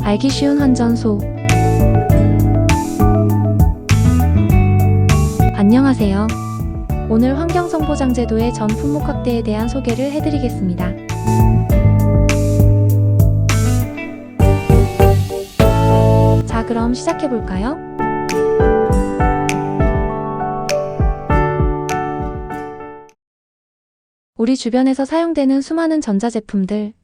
알기 쉬운 환전소. 안녕하세요. 오늘 환경성보장제도의 전 품목 확대에 대한 소개를 해드리겠습니다. 자, 그럼 시작해볼까요? 우리 주변에서 사용되는 수많은 전자제품들.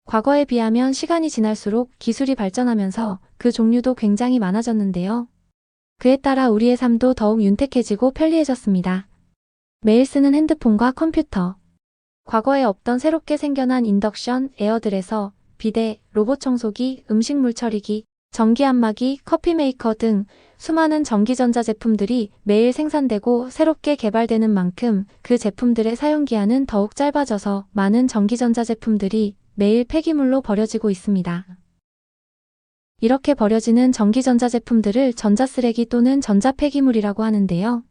과거에 비하면 시간이 지날수록 기술이 발전하면서 그 종류도 굉장히 많아졌는데요. 그에 따라 우리의 삶도 더욱 윤택해지고 편리해졌습니다. 매일 쓰는 핸드폰과 컴퓨터. 과거에 없던 새롭게 생겨난 인덕션, 에어들에서 비데, 로봇 청소기, 음식물 처리기, 전기 안마기, 커피 메이커 등 수많은 전기전자제품들이 매일 생산되고 새롭게 개발되는 만큼 그 제품들의 사용기한은 더욱 짧아져서 많은 전기전자제품들이 매일 폐기물로 버려지고 있습니다. 이렇게 버려지는 전기전자제품들을 전자쓰레기 또는 전자폐기물이라고 하는데요.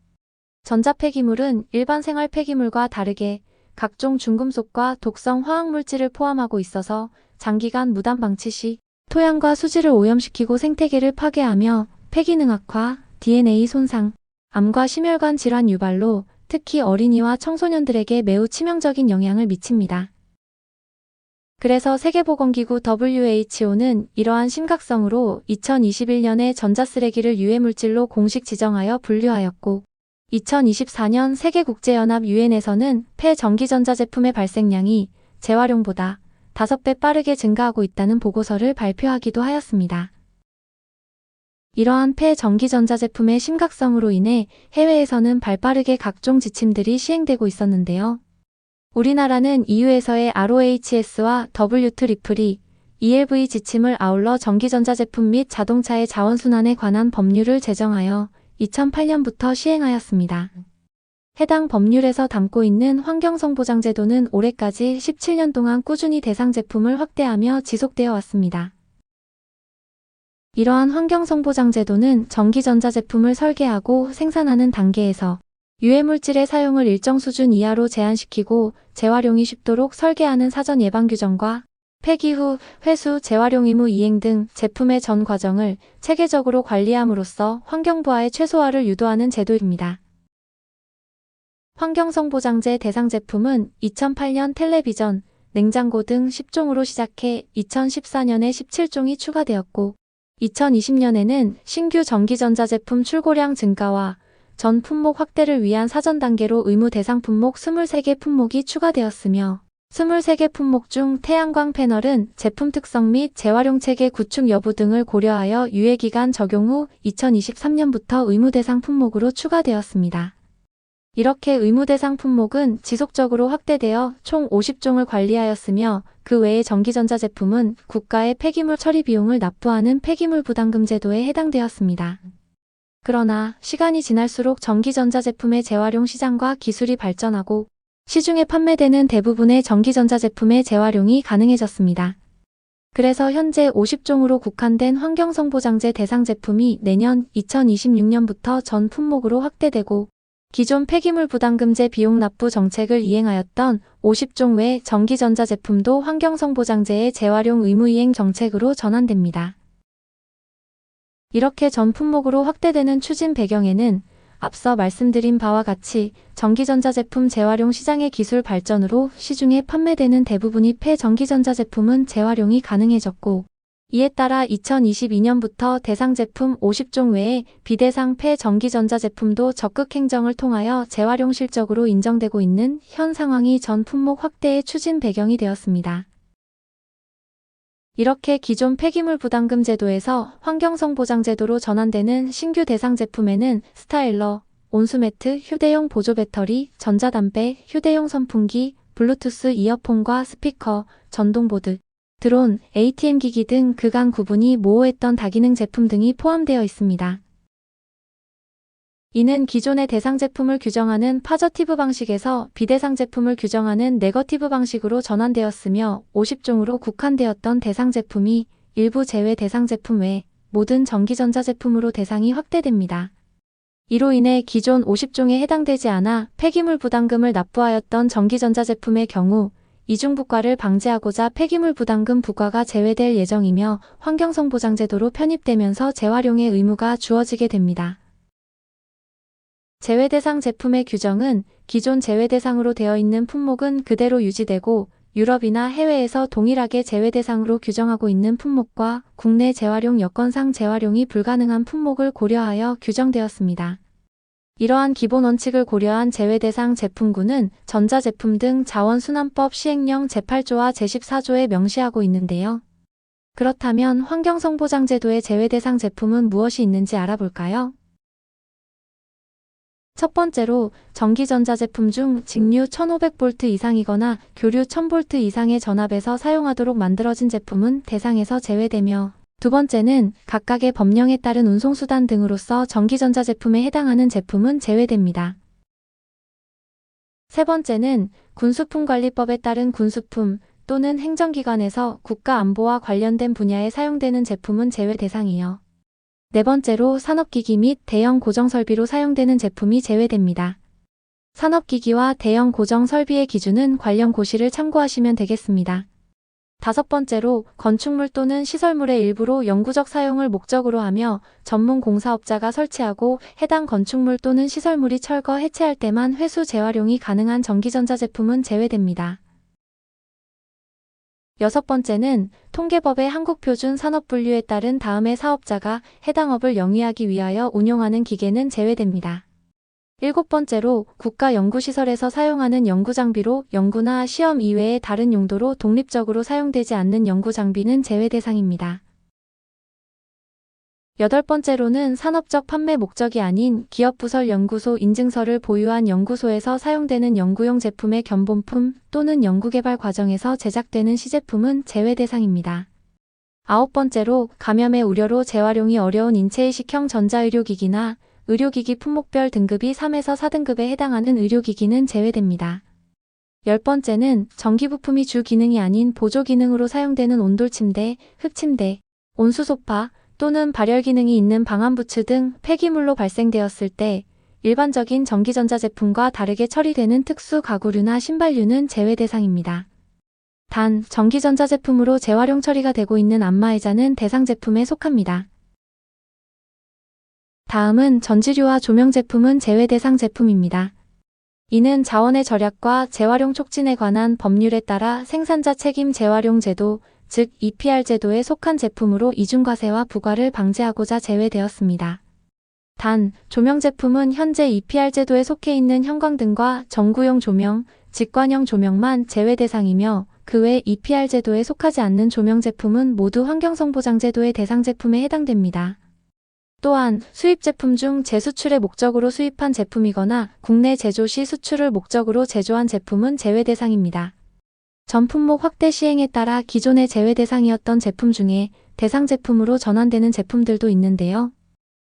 전자폐기물은 일반 생활 폐기물과 다르게 각종 중금속과 독성 화학물질을 포함하고 있어서 장기간 무단 방치 시 토양과 수질을 오염시키고 생태계를 파괴하며 폐기능 악화, DNA 손상, 암과 심혈관 질환 유발로 특히 어린이와 청소년들에게 매우 치명적인 영향을 미칩니다. 그래서 세계보건기구 WHO는 이러한 심각성으로 2021년에 전자쓰레기를 유해물질로 공식 지정하여 분류하였고 2024년 세계국제연합 유엔에서는 폐전기전자제품의 발생량이 재활용보다 5배 빠르게 증가하고 있다는 보고서를 발표하기도 하였습니다. 이러한 폐전기전자제품의 심각성으로 인해 해외에서는 발빠르게 각종 지침들이 시행되고 있었는데요. 우리나라는 EU에서의 RoHS와 WTRIPLE, ELV 지침을 아울러 전기전자제품 및 자동차의 자원순환에 관한 법률을 제정하여 2008년부터 시행하였습니다. 해당 법률에서 담고 있는 환경성보장제도는 올해까지 17년 동안 꾸준히 대상 제품을 확대하며 지속되어 왔습니다. 이러한 환경성보장제도는 전기전자제품을 설계하고 생산하는 단계에서 유해물질의 사용을 일정 수준 이하로 제한시키고 재활용이 쉽도록 설계하는 사전 예방 규정과 폐기 후 회수 재활용 의무 이행 등 제품의 전 과정을 체계적으로 관리함으로써 환경부하의 최소화를 유도하는 제도입니다. 환경성보장제 대상 제품은 2008년 텔레비전, 냉장고 등 10종으로 시작해 2014년에 17종이 추가되었고 2020년에는 신규 전기전자제품 출고량 증가와 전 품목 확대를 위한 사전 단계로 의무 대상 품목 23개 품목이 추가되었으며 23개 품목 중 태양광 패널은 제품 특성 및 재활용 체계 구축 여부 등을 고려하여 유예기간 적용 후 2023년부터 의무 대상 품목으로 추가되었습니다. 이렇게 의무 대상 품목은 지속적으로 확대되어 총 50종을 관리하였으며 그 외의 전기전자제품은 국가의 폐기물 처리 비용을 납부하는 폐기물 부담금 제도에 해당되었습니다. 그러나 시간이 지날수록 전기전자제품의 재활용 시장과 기술이 발전하고 시중에 판매되는 대부분의 전기전자제품의 재활용이 가능해졌습니다. 그래서 현재 50종으로 국한된 환경성보장제 대상 제품이 내년 2026년부터 전 품목으로 확대되고 기존 폐기물 부담금제 비용 납부 정책을 이행하였던 50종 외 전기전자제품도 환경성보장제의 재활용 의무 이행 정책으로 전환됩니다. 이렇게 전 품목으로 확대되는 추진 배경에는 앞서 말씀드린 바와 같이 전기전자제품 재활용 시장의 기술 발전으로 시중에 판매되는 대부분의 폐전기전자제품은 재활용이 가능해졌고 이에 따라 2022년부터 대상 제품 50종 외에 비대상 폐전기전자제품도 적극 행정을 통하여 재활용 실적으로 인정되고 있는 현 상황이 전 품목 확대의 추진 배경이 되었습니다. 이렇게 기존 폐기물 부담금 제도에서 환경성보장제도로 전환되는 신규 대상 제품에는 스타일러, 온수매트, 휴대용 보조 배터리, 전자담배, 휴대용 선풍기, 블루투스 이어폰과 스피커, 전동보드, 드론, ATM 기기 등 그간 구분이 모호했던 다기능 제품 등이 포함되어 있습니다. 이는 기존의 대상 제품을 규정하는 파저티브 방식에서 비대상 제품을 규정하는 네거티브 방식으로 전환되었으며 50종으로 국한되었던 대상 제품이 일부 제외 대상 제품 외 모든 전기전자제품으로 대상이 확대됩니다. 이로 인해 기존 50종에 해당되지 않아 폐기물 부담금을 납부하였던 전기전자제품의 경우 이중부과를 방지하고자 폐기물 부담금 부과가 제외될 예정이며 환경성보장제도로 편입되면서 재활용의 의무가 주어지게 됩니다. 제외대상 제품의 규정은 기존 제외대상으로 되어 있는 품목은 그대로 유지되고 유럽이나 해외에서 동일하게 제외대상으로 규정하고 있는 품목과 국내 재활용 여건상 재활용이 불가능한 품목을 고려하여 규정되었습니다. 이러한 기본 원칙을 고려한 제외대상 제품군은 전자제품 등 자원순환법 시행령 제8조와 제14조에 명시하고 있는데요. 그렇다면 환경성보장제도의 제외대상 제품은 무엇이 있는지 알아볼까요? 첫 번째로 전기전자제품 중 직류 1500V 이상이거나 교류 1000V 이상의 전압에서 사용하도록 만들어진 제품은 대상에서 제외되며, 두 번째는 각각의 법령에 따른 운송수단 등으로서 전기전자제품에 해당하는 제품은 제외됩니다. 세 번째는 군수품관리법에 따른 군수품 또는 행정기관에서 국가안보와 관련된 분야에 사용되는 제품은 제외 대상이요. 네 번째로 산업기기 및 대형 고정설비로 사용되는 제품이 제외됩니다. 산업기기와 대형 고정설비의 기준은 관련 고시를 참고하시면 되겠습니다. 다섯 번째로 건축물 또는 시설물의 일부로 영구적 사용을 목적으로 하며 전문 공사업자가 설치하고 해당 건축물 또는 시설물이 철거 해체할 때만 회수 재활용이 가능한 전기전자제품은 제외됩니다. 여섯 번째는 통계법의 한국표준 산업분류에 따른 다음의 사업자가 해당 업을 영위하기 위하여 운용하는 기계는 제외됩니다. 일곱 번째로 국가연구시설에서 사용하는 연구장비로 연구나 시험 이외의 다른 용도로 독립적으로 사용되지 않는 연구장비는 제외 대상입니다. 여덟 번째로는 산업적 판매 목적이 아닌 기업부설 연구소 인증서를 보유한 연구소에서 사용되는 연구용 제품의 견본품 또는 연구개발 과정에서 제작되는 시제품은 제외 대상입니다. 아홉 번째로 감염의 우려로 재활용이 어려운 인체이식형 전자의료기기나 의료기기 품목별 등급이 3에서 4등급에 해당하는 의료기기는 제외됩니다. 열 번째는 전기부품이 주 기능이 아닌 보조 기능으로 사용되는 온돌침대, 흙침대, 온수소파, 또는 발열 기능이 있는 방한부츠 등 폐기물로 발생되었을 때 일반적인 전기전자제품과 다르게 처리되는 특수 가구류나 신발류는 제외 대상입니다. 단, 전기전자제품으로 재활용 처리가 되고 있는 안마의자는 대상 제품에 속합니다. 다음은 전지류와 조명제품은 제외 대상 제품입니다. 이는 자원의 절약과 재활용 촉진에 관한 법률에 따라 생산자 책임 재활용 제도, 즉 EPR 제도에 속한 제품으로 이중과세와 부과를 방지하고자 제외되었습니다. 단, 조명 제품은 현재 EPR 제도에 속해 있는 형광등과 전구용 조명, 직관형 조명만 제외 대상이며 그 외 EPR 제도에 속하지 않는 조명 제품은 모두 환경성보장 제도의 대상 제품에 해당됩니다. 또한 수입 제품 중 재수출의 목적으로 수입한 제품이거나 국내 제조 시 수출을 목적으로 제조한 제품은 제외 대상입니다. 전 품목 확대 시행에 따라 기존의 제외 대상이었던 제품 중에 대상 제품으로 전환되는 제품들도 있는데요.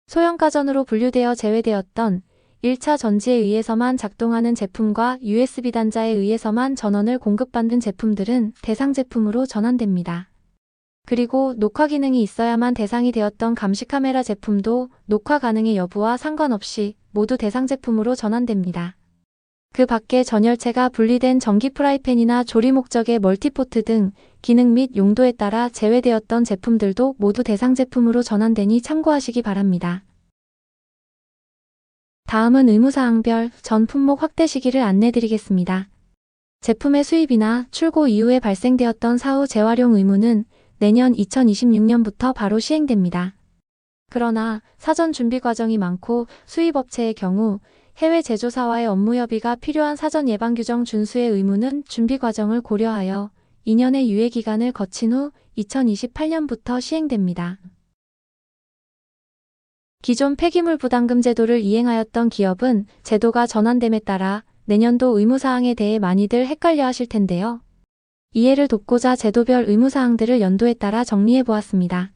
소형가전으로 분류되어 제외되었던 1차 전지에 의해서만 작동하는 제품과 USB 단자에 의해서만 전원을 공급받는 제품들은 대상 제품으로 전환됩니다. 그리고 녹화 기능이 있어야만 대상이 되었던 감시 카메라 제품도 녹화 가능의 여부와 상관없이 모두 대상 제품으로 전환됩니다. 그 밖에 전열체가 분리된 전기 프라이팬이나 조리 목적의 멀티포트 등 기능 및 용도에 따라 제외되었던 제품들도 모두 대상 제품으로 전환되니 참고하시기 바랍니다. 다음은 의무사항별 전 품목 확대 시기를 안내드리겠습니다. 제품의 수입이나 출고 이후에 발생되었던 사후 재활용 의무는 내년 2026년부터 바로 시행됩니다. 그러나 사전 준비 과정이 많고 수입업체의 경우 해외 제조사와의 업무 협의가 필요한 사전 예방 규정 준수의 의무는 준비 과정을 고려하여 2년의 유예 기간을 거친 후 2028년부터 시행됩니다. 기존 폐기물 부담금 제도를 이행하였던 기업은 제도가 전환됨에 따라 내년도 의무사항에 대해 많이들 헷갈려 하실 텐데요. 이해를 돕고자 제도별 의무사항들을 연도에 따라 정리해 보았습니다.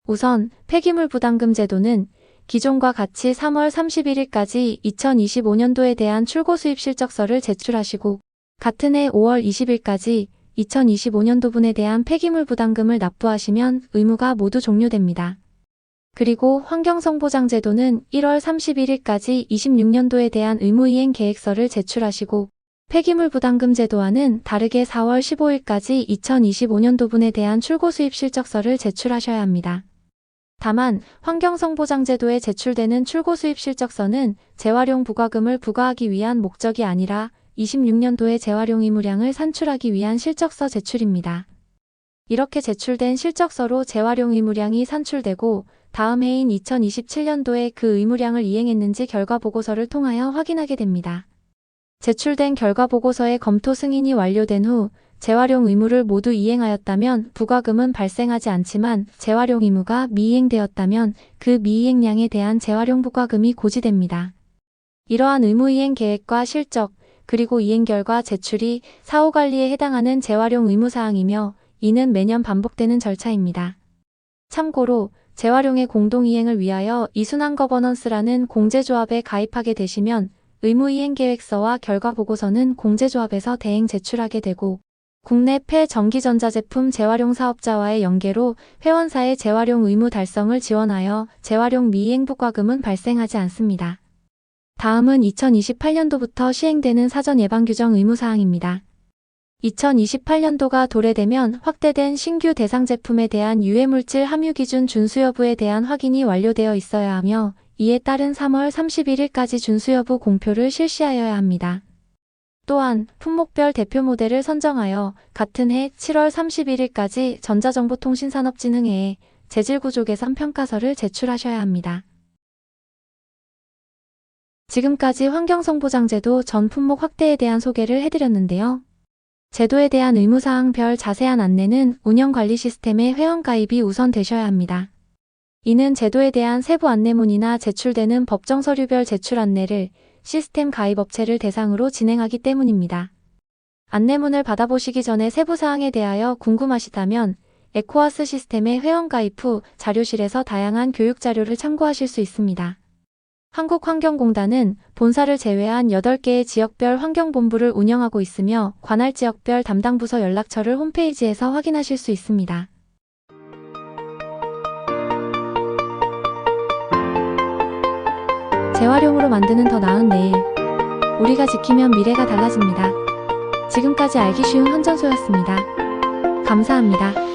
우선 폐기물 부담금 제도는 기존과 같이 3월 31일까지 2025년도에 대한 출고 수입 실적서를 제출하시고 같은 해 5월 20일까지 2025년도분에 대한 폐기물 부담금을 납부하시면 의무가 모두 종료됩니다. 그리고 환경성보장 제도는 1월 31일까지 26년도에 대한 의무이행 계획서를 제출하시고 폐기물 부담금 제도와는 다르게 4월 15일까지 2025년도분에 대한 출고 수입 실적서를 제출하셔야 합니다. 다만 환경성보장제도에 제출되는 출고 수입 실적서는 재활용 부과금을 부과하기 위한 목적이 아니라 26년도에 재활용 의무량을 산출하기 위한 실적서 제출입니다. 이렇게 제출된 실적서로 재활용 의무량이 산출되고 다음 해인 2027년도에 그 의무량을 이행했는지 결과보고서를 통하여 확인하게 됩니다. 제출된 결과보고서의 검토 승인이 완료된 후 재활용 의무를 모두 이행하였다면 부과금은 발생하지 않지만 재활용 의무가 미이행되었다면 그 미이행량에 대한 재활용 부과금이 고지됩니다. 이러한 의무이행 계획과 실적, 그리고 이행 결과 제출이 사후관리에 해당하는 재활용 의무사항이며 이는 매년 반복되는 절차입니다. 참고로 재활용의 공동이행을 위하여 이순환 거버넌스라는 공제조합에 가입하게 되시면 의무이행계획서와 결과보고서는 공제조합에서 대행 제출하게 되고 국내 폐전기전자제품 재활용 사업자와의 연계로 회원사의 재활용 의무 달성을 지원하여 재활용 미이행 부과금은 발생하지 않습니다. 다음은 2028년도부터 시행되는 사전 예방규정 의무사항입니다. 2028년도가 도래되면 확대된 신규 대상 제품에 대한 유해물질 함유 기준 준수 여부에 대한 확인이 완료되어 있어야 하며 이에 따른 3월 31일까지 준수 여부 공표를 실시하여야 합니다. 또한 품목별 대표 모델을 선정하여 같은 해 7월 31일까지 전자정보통신산업진흥회에 재질구조 개선 평가서를 제출하셔야 합니다. 지금까지 환경성보장제도 전 품목 확대에 대한 소개를 해드렸는데요. 제도에 대한 의무사항별 자세한 안내는 운영관리 시스템의 회원가입이 우선 되셔야 합니다. 이는 제도에 대한 세부 안내문이나 제출되는 법정서류별 제출 안내를 시스템 가입업체를 대상으로 진행하기 때문입니다. 안내문을 받아보시기 전에 세부사항에 대하여 궁금하시다면 에코와스 시스템의 회원가입 후 자료실에서 다양한 교육자료를 참고하실 수 있습니다. 한국환경공단은 본사를 제외한 8개의 지역별 환경본부를 운영하고 있으며 관할 지역별 담당 부서 연락처를 홈페이지에서 확인하실 수 있습니다. 재활용으로 만드는 더 나은 내일. 우리가 지키면 미래가 달라집니다. 지금까지 알기 쉬운 헌전소였습니다. 감사합니다.